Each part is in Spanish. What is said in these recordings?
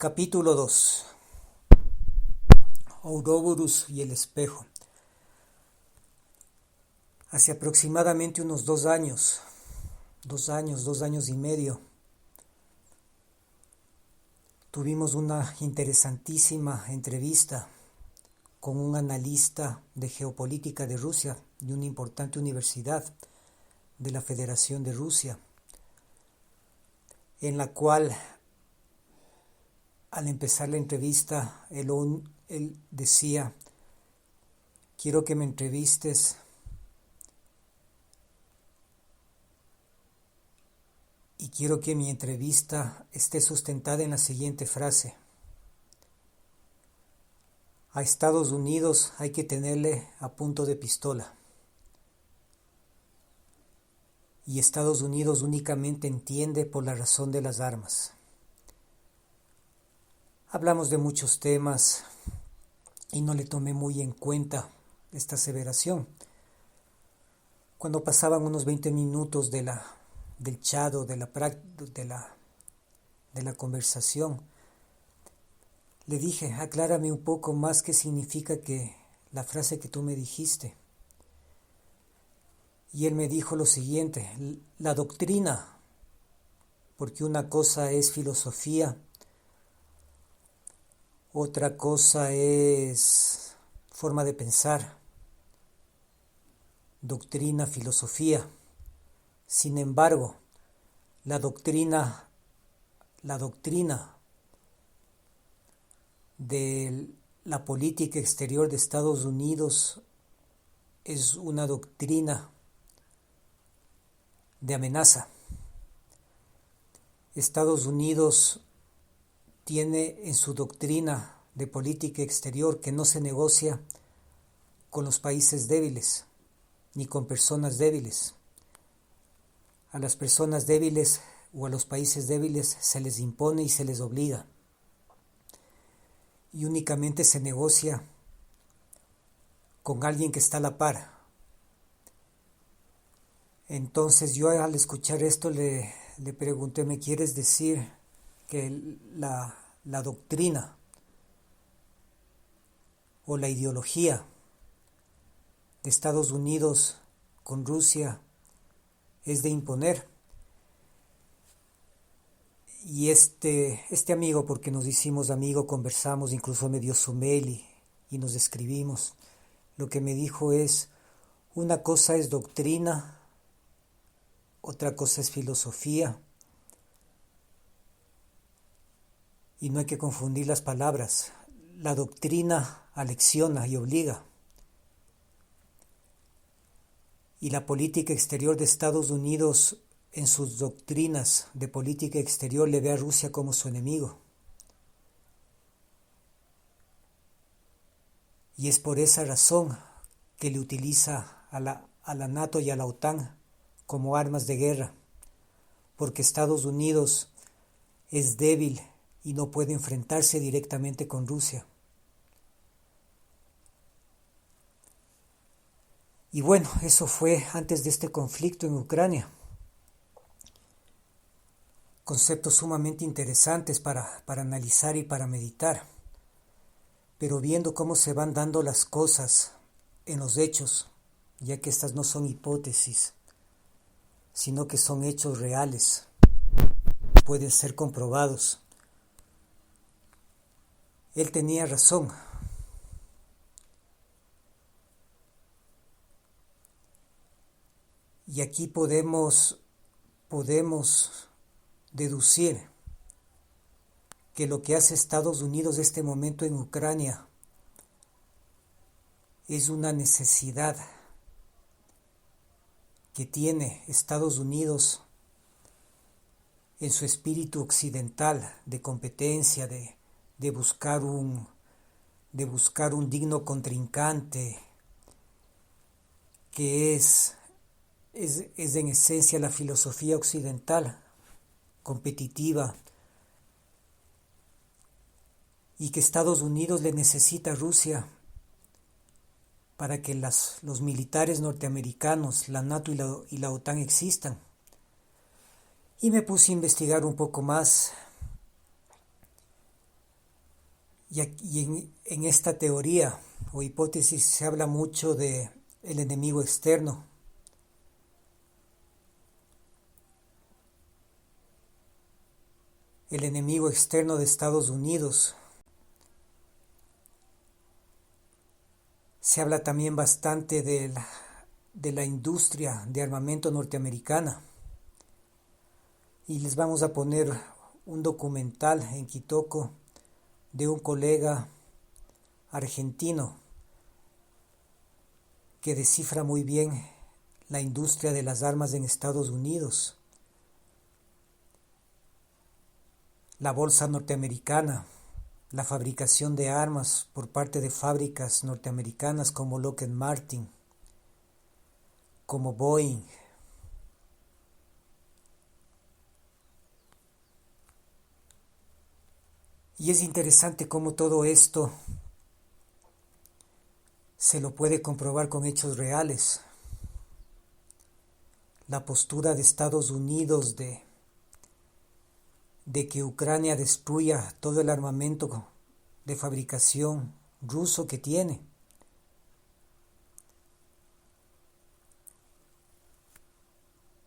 Capítulo 2. Ouroboros y el espejo. Hace aproximadamente unos 2 años, 2 años y medio, tuvimos una interesantísima entrevista con un analista de geopolítica de Rusia de una importante universidad de la Federación de Rusia, en la cual al empezar la entrevista él decía: quiero que me entrevistes y quiero que mi entrevista esté sustentada en la siguiente frase: a Estados Unidos hay que tenerle a punto de pistola. Y Estados Unidos únicamente entiende por la razón de las armas. Hablamos de muchos temas y no le tomé muy en cuenta esta aseveración. Cuando pasaban unos 20 minutos del chat o de la conversación, le dije: aclárame un poco más qué significa la frase que tú me dijiste. Y él me dijo lo siguiente: la doctrina, porque una cosa es filosofía, otra cosa es forma de pensar, doctrina, filosofía. Sin embargo, la doctrina de la política exterior de Estados Unidos es una doctrina de amenaza. Estados Unidos tiene en su doctrina de política exterior que no se negocia con los países débiles ni con personas débiles. A las personas débiles o a los países débiles se les impone y se les obliga. Y únicamente se negocia con alguien que está a la par. Entonces yo al escuchar esto le pregunté: ¿me quieres decir que la doctrina o la ideología de Estados Unidos con Rusia es de imponer? Y este amigo, porque nos hicimos amigos, conversamos, incluso me dio su mail y nos escribimos, lo que me dijo es: una cosa es doctrina, otra cosa es filosofía, y no hay que confundir las palabras. La doctrina alecciona y obliga, y la política exterior de Estados Unidos en sus doctrinas de política exterior le ve a Rusia como su enemigo. Y es por esa razón que le utiliza a la NATO y a la OTAN como armas de guerra, porque Estados Unidos es débil y no puede enfrentarse directamente con Rusia. Y bueno, eso fue antes de este conflicto en Ucrania. Conceptos sumamente interesantes para analizar y para meditar. Pero viendo cómo se van dando las cosas en los hechos, ya que estas no son hipótesis, sino que son hechos reales, pueden ser comprobados. Él tenía razón. Y aquí podemos deducir que lo que hace Estados Unidos en este momento en Ucrania es una necesidad que tiene Estados Unidos en su espíritu occidental de competencia, de buscar un digno contrincante, que es en esencia la filosofía occidental competitiva, y que Estados Unidos le necesita a Rusia para que los militares norteamericanos, la NATO y la OTAN existan. Y me puse a investigar un poco más En esta teoría o hipótesis se habla mucho de el enemigo externo. El enemigo externo de Estados Unidos. Se habla también bastante de la industria de armamento norteamericana. Y les vamos a poner un documental en Quitoco de un colega argentino que descifra muy bien la industria de las armas en Estados Unidos, la bolsa norteamericana, la fabricación de armas por parte de fábricas norteamericanas como Lockheed Martin, como Boeing. Y es interesante cómo todo esto se lo puede comprobar con hechos reales. La postura de Estados Unidos de que Ucrania destruya todo el armamento de fabricación ruso que tiene.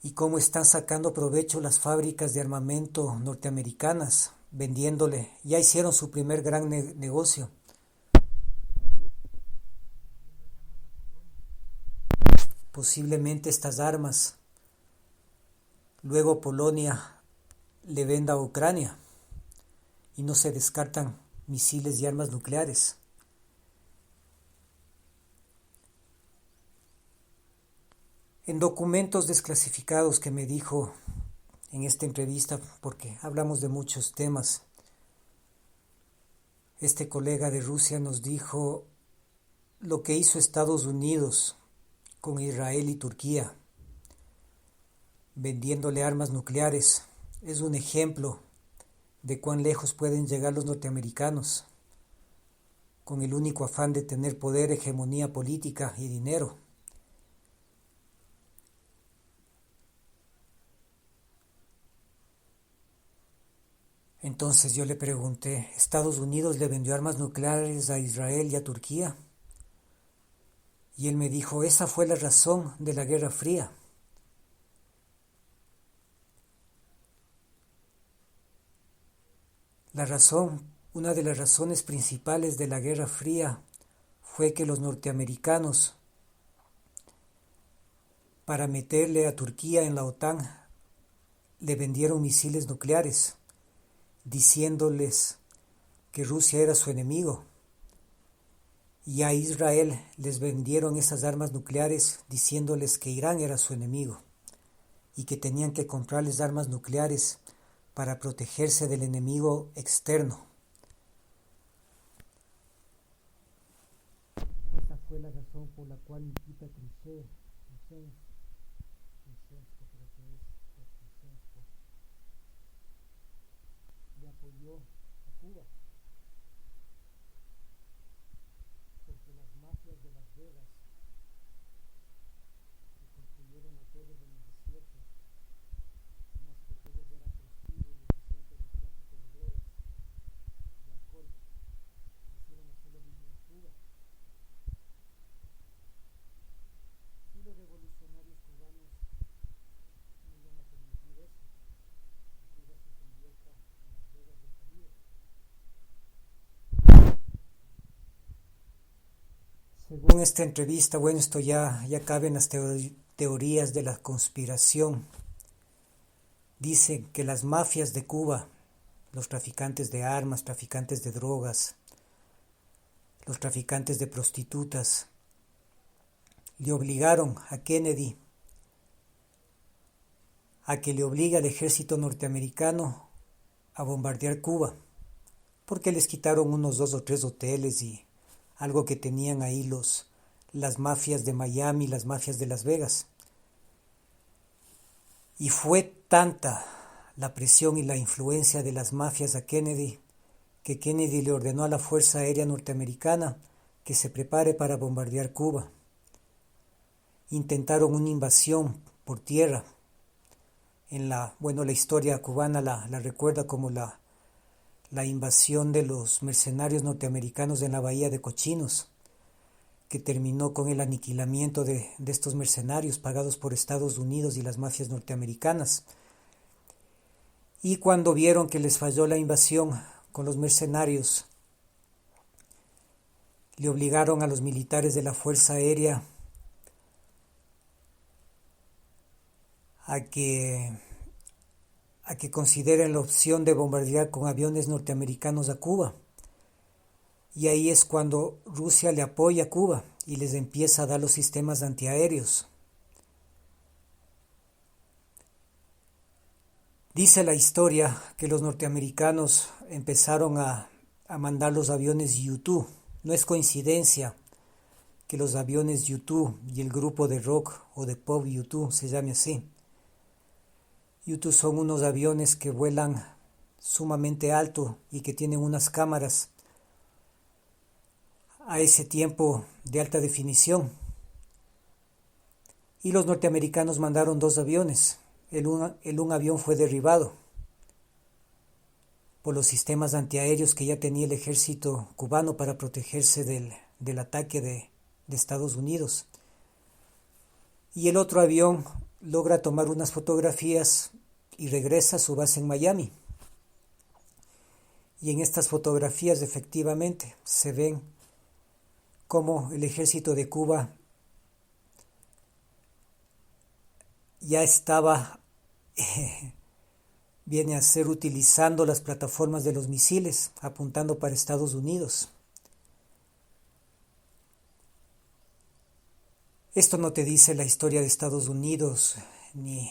Y cómo están sacando provecho las fábricas de armamento norteamericanas, vendiéndole. Ya hicieron su primer gran negocio. Posiblemente estas armas, luego Polonia le venda a Ucrania y no se descartan misiles y armas nucleares. En documentos desclasificados que me dijo en esta entrevista, porque hablamos de muchos temas, este colega de Rusia nos dijo lo que hizo Estados Unidos con Israel y Turquía, vendiéndole armas nucleares. Es un ejemplo de cuán lejos pueden llegar los norteamericanos, con el único afán de tener poder, hegemonía política y dinero. Entonces yo le pregunté, ¿Estados Unidos le vendió armas nucleares a Israel y a Turquía? Y él me dijo, esa fue la razón de la Guerra Fría. Una de las razones principales de la Guerra Fría fue que los norteamericanos, para meterle a Turquía en la OTAN, le vendieron misiles nucleares, diciéndoles que Rusia era su enemigo. Y a Israel les vendieron esas armas nucleares diciéndoles que Irán era su enemigo y que tenían que comprarles armas nucleares para protegerse del enemigo externo. Esa fue la razón por la cual Nikita Khrushchev le apoyó a Cuba, porque las mafias de Las Vegas que construyeron hoteles en el desierto, en los que todos eran prostíbulos y centros de tráfico de drogas y alcohol, quisieron hacer lo mismo en Cuba. Y los revolucionarios cubanos no iban a permitir eso, que Cuba se convierta en Las Vegas del Caribe. Según esta entrevista, bueno, esto ya cabe en las teorías de la conspiración. Dicen que las mafias de Cuba, los traficantes de armas, traficantes de drogas, los traficantes de prostitutas, le obligaron a Kennedy a que le obligue al ejército norteamericano a bombardear Cuba, porque les quitaron unos 2 o 3 hoteles y algo que tenían ahí las mafias de Miami, las mafias de Las Vegas. Y fue tanta la presión y la influencia de las mafias a Kennedy, que Kennedy le ordenó a la Fuerza Aérea Norteamericana que se prepare para bombardear Cuba. Intentaron una invasión por tierra. La historia cubana la recuerda como la la invasión de los mercenarios norteamericanos en la bahía de Cochinos, que terminó con el aniquilamiento de estos mercenarios pagados por Estados Unidos y las mafias norteamericanas. Y cuando vieron que les falló la invasión con los mercenarios, le obligaron a los militares de la Fuerza Aérea a que consideren la opción de bombardear con aviones norteamericanos a Cuba. Y ahí es cuando Rusia le apoya a Cuba y les empieza a dar los sistemas antiaéreos. Dice la historia que los norteamericanos empezaron a mandar los aviones U-2. No es coincidencia que los aviones U-2 y el grupo de rock o de pop U-2 se llame así. U-2 son unos aviones que vuelan sumamente alto y que tienen unas cámaras a ese tiempo de alta definición. Y los norteamericanos mandaron 2 aviones. Un avión fue derribado por los sistemas antiaéreos que ya tenía el ejército cubano para protegerse del ataque de Estados Unidos. Y el otro avión logra tomar unas fotografías y regresa a su base en Miami. Y en estas fotografías efectivamente se ven cómo el ejército de Cuba ya estaba, viene a ser utilizando las plataformas de los misiles, apuntando para Estados Unidos. Esto no te dice la historia de Estados Unidos, ni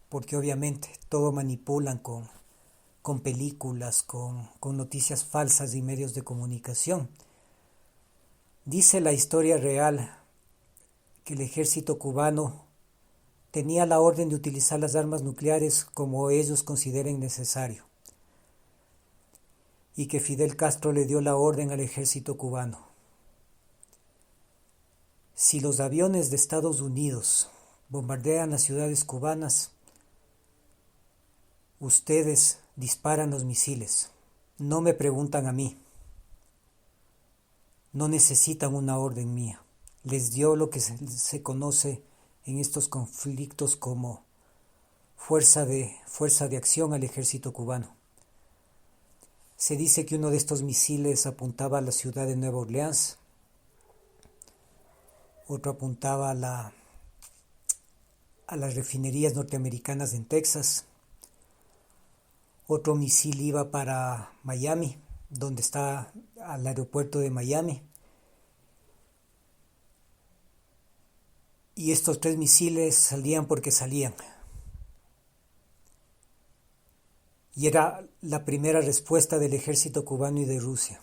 porque obviamente todo manipulan con películas, con noticias falsas y medios de comunicación. Dice la historia real que el ejército cubano tenía la orden de utilizar las armas nucleares como ellos consideren necesario, y que Fidel Castro le dio la orden al ejército cubano. Si los aviones de Estados Unidos bombardean las ciudades cubanas, ustedes disparan los misiles. No me preguntan a mí. No necesitan una orden mía. Les dio lo que se conoce en estos conflictos como fuerza de acción al ejército cubano. Se dice que uno de estos misiles apuntaba a la ciudad de Nueva Orleans, otro apuntaba a las refinerías norteamericanas en Texas, otro misil iba para Miami, donde está al aeropuerto de Miami. Y estos 3 misiles salían porque salían. Y era la primera respuesta del ejército cubano y de Rusia.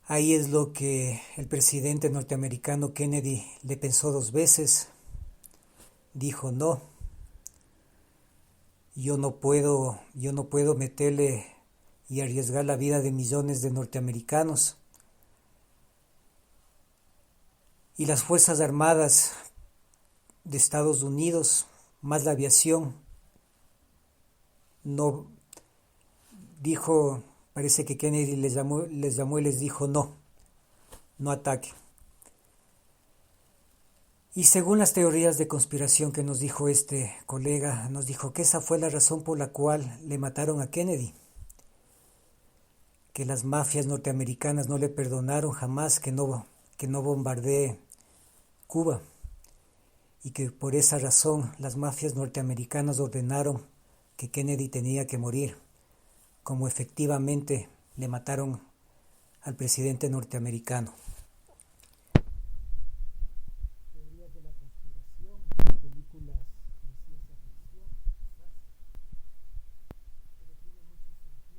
Ahí es lo que el presidente norteamericano Kennedy le pensó 2 veces. Dijo no. Yo no puedo meterle y arriesgar la vida de millones de norteamericanos. Y las Fuerzas Armadas de Estados Unidos, más la aviación, no dijo, parece que Kennedy les llamó y les dijo no ataquen. Y según las teorías de conspiración que nos dijo este colega, nos dijo que esa fue la razón por la cual le mataron a Kennedy. Que las mafias norteamericanas no le perdonaron jamás que no bombardee Cuba. Y que por esa razón las mafias norteamericanas ordenaron que Kennedy tenía que morir, como efectivamente le mataron al presidente norteamericano. Teorías de la conspiración, películas de ciencia ficción, pero tiene mucho sentido.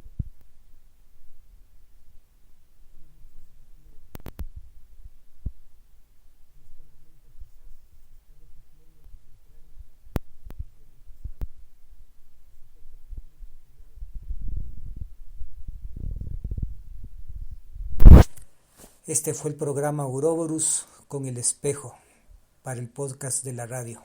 Y este momento quizás se está repitiendo en Ucrania, en el pasado. Así que hay que tener mucho cuidado. Este fue el programa Ouroboros con el espejo para el podcast de la radio.